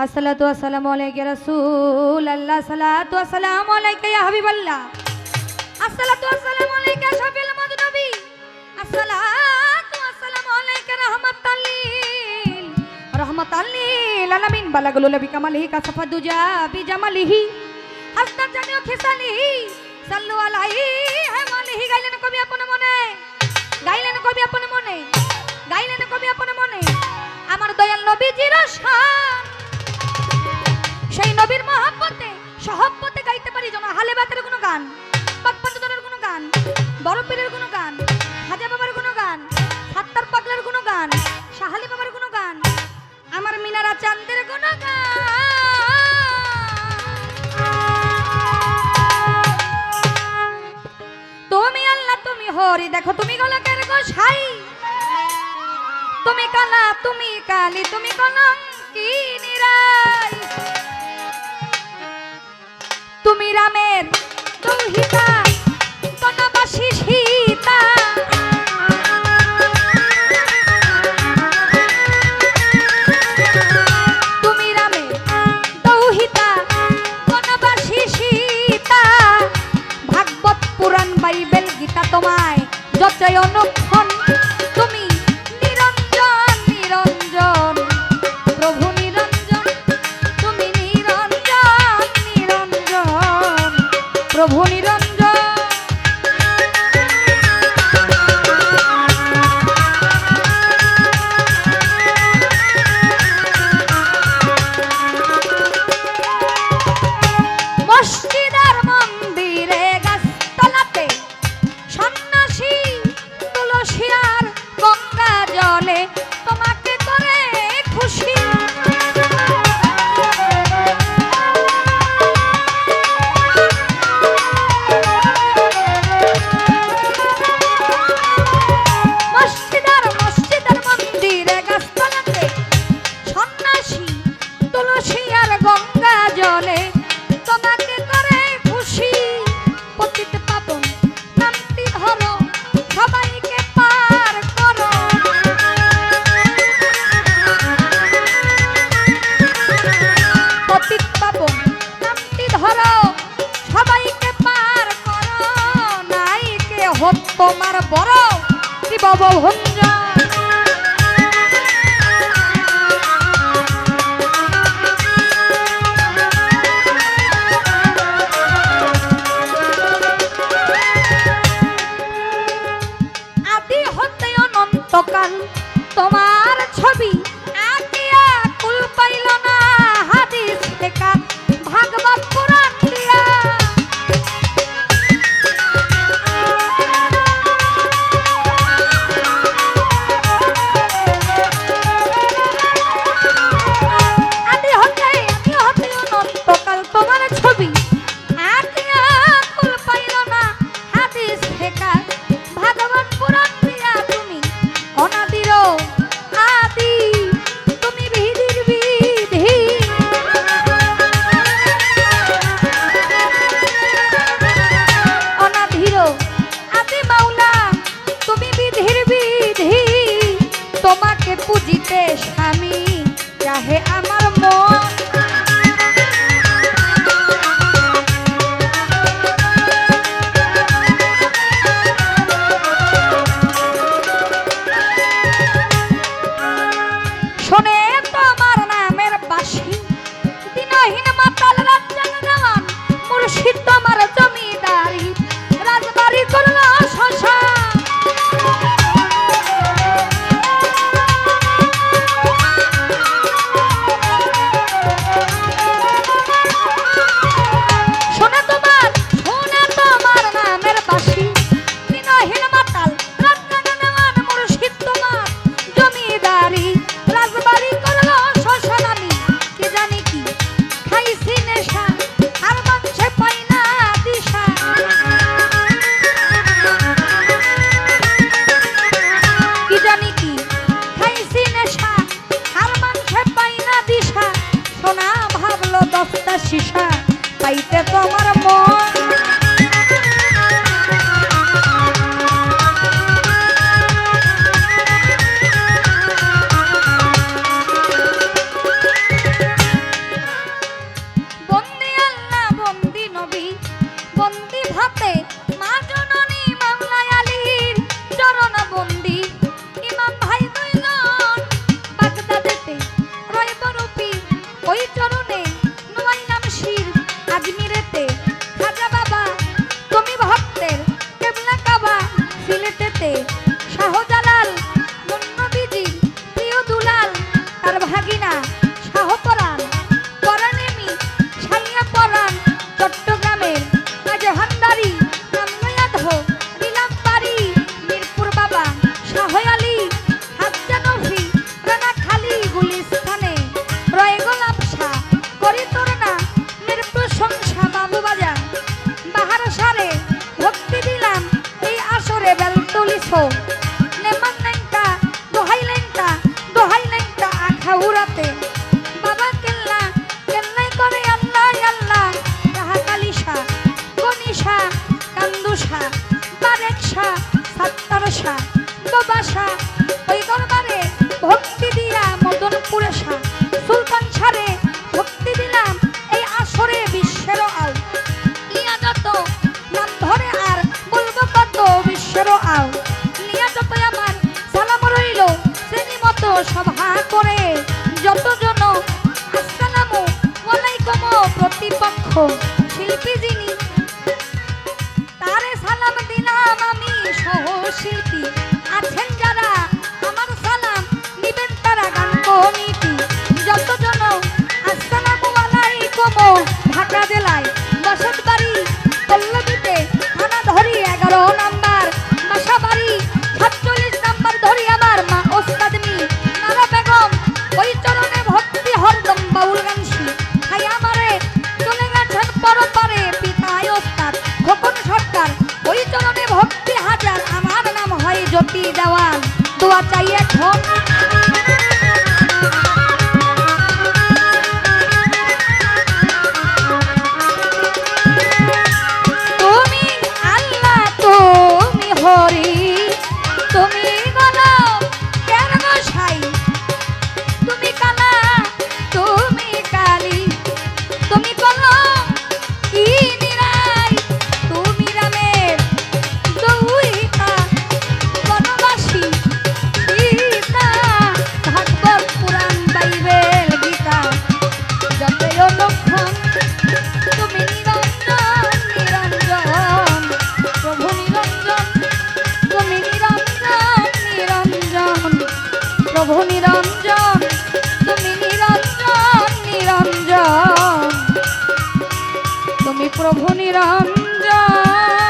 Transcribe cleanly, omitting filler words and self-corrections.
আসসালাতু আসসালামু আলাইকা রাসূলুল্লাহ সালাতু আসসালামু আলাইকা ইয়া হাবিবাল্লাহ আসসালাতু আসসালামু আলাইকা শাফিউল মুযনবী আসসালাতু আসসালামু আলাইকা রাহমাতাল লিল আলামিন বালাগুল নবী কামালিহি কাসাফা দুজা বিজামালিহি হাসনাত জামিউ খিসালিহি সাল্লু আলাইহি ওয়ালিহি গাইলেন কবি আপন মনে গাইলেন কবি আপন মনে গাইলেন কবি আপন মনে আমার দয়াল নবীজির শান সেই নবীর মহব্বতে সহব্বতে গাইতে পারি যেন হালে বাতের কোনো গান পাকপাঞ্জনের কোনো গান বড়পীরের কোনো গান খাজা বাবার কোনো গান সাত্তার পাগলার কোনো গান শাহালি বাবার কোনো গান আমার মিনারা চাঁদের কোনো গান তুমি আল্লাহ তুমি হরি দেখো তুমি গলাকের গোসাই তুমি কালা তুমি কালী তুমি কলঙ্কি নিরাই তুমি রামের দৌহিতা বনবাসী সীতা তুমি রামের দৌহিতা বনবাসী সীতা ভাগবত পুরাণ বাইবেল গীতা তোমায় যতই অনুক্ষণ তুমি নিরঞ্জন নিরঞ্জন প্রভু নিরঞ্জন তুমি নিরঞ্জন নিরঞ্জন প্রভু নিরঞ্জন মসজিদ আর মন্দিরে গাছতলাতে সন্ন্যাসী তুলসী আর গঙ্গা জলে তোমাকে করে খুশি মসজিদ আর মন্দিরে গাছতলাতে সন্ন্যাসী তুলসী আর গঙ্গা জলে তোমাকে করে খুশি পতিত পাবন নামটি ধরো সবাইকে পার করো পতিত পাবন নামটি ধরো সবাইকে পার করো নাই কে হোক তোমার বড় শিবব ভঞ্জন অনন্তকাল তোমার ছবি আঁকিয়া কুল পাইল না হাদিস লেখা ভাগবত পুরাণ দিয়া আদি হতে অনন্তকাল তোমার ছবি আঁকিয়া কুল পাইল না হাদিস লেখা ভাগবত পুরাণ অনাদির আদি তুমি বিধির বিধি অনাদির আদি মাওলা তুমি বিধির বিধি তোমাকে পূজিতে স্বামী চাহে আমার মন শোনে তোমার নামের বাসি দিনহীন মাতাল রাজ্জান দেওয়ান মুর্শিদ তোমার জমিদারি রাজবাড়ি করলো শশা শোনে তোমার নামের বাসি দিনহীন মাতাল রাজ্জান দেওয়ান মুর্শিদ তোমার জমিদারি রাজবাড়ি করলো শ্মশানানি কে জানি কি খাইছি নেশা আর মাংসে পাই না দিশা কি জানি কি খাইছি নেশা আর মাংসে পাই না দিশা সোনা ভাবলো 10টা শিশা পাইতে তোমার মন মিয়া শাহপরাণ পরাণেমি সানিয়া পরাণ চট্টগ্রামের আজহান্দারি নাময়াধ ইলাম বাড়ি মিরপুর বাবা শাহ আলী হাজ্জা নফি রানা খালি গুলিস্তানে রয় গোলাপ শাহ করি তোর না মের প্রশংসা বাবু বাজার বাহার সারে ভক্তি দিলাম এই আসরে বেল তুলিছ নেমান লেংটা দোহাই লেংটা আখা উড়াতে বাবা কেল্লা কেল্লাই করে আল্লাহ আল্লাহ রাহা কালিশা গনিশা কান্দুশা বারেকশা সাত্তারশা বাবাশা ওই দরবারে ভক্তি দিয়া মদনপুরে শাহ সুলতান সারে ভক্তি দিলাম এই আসরে বিশ্বের আও ইয়া যত নাম ধরে আর বলবো কত বিশ্বের আও লিয়া যত আমার সালাম রইল শ্রেণী মতো সভা করে যতজন আসসালামু আলাইকুম প্রতিপক্ষ শিল্পী যিনি তারে সালাম দিলাম আমি সহ শিল্পী আছেন যারা আমার সালাম নিবেন তারা গান কমিটি যতজন আসসালামু আলাইকুম ঢাকা জেলায় বসত বাড়ি পল্লবীতে থানা ধরি 11 নাম্বার বাসা বাড়ি 47 নাম্বার ধরি আমার মা ওস্তাদ মি নারা বেগম ওই চরণে ভক্তি হরদম বাউল গানছি হাই আমারে চলে গেছেন পরপারে পিতায় ওস্তাদ খোকন সরকার ওই চরণে ভক্তি হাজার আমার নাম হয় জ্যোতি দেওয়ান দোয়া চাই এখন তুমি আল্লাহ তুমি হরি তুমি গোলাম কেন গোসাই তুমি কালা তুমি কালী তুমি কলম কি নিরাই তুমি রামের দৌহিতা বনবাসী সীতা ভাগবত পুরাণ বাইবেল গীতা যতই লক্ষণ তুমি নিরঞ্জন নিরঞ্জন প্রভু নিরঞ্জন তুমি নিরঞ্জন নিরঞ্জন প্রভু নিরঞ্জন তুমি নিরঞ্জন নিরঞ্জন তুমি প্রভু নিরঞ্জন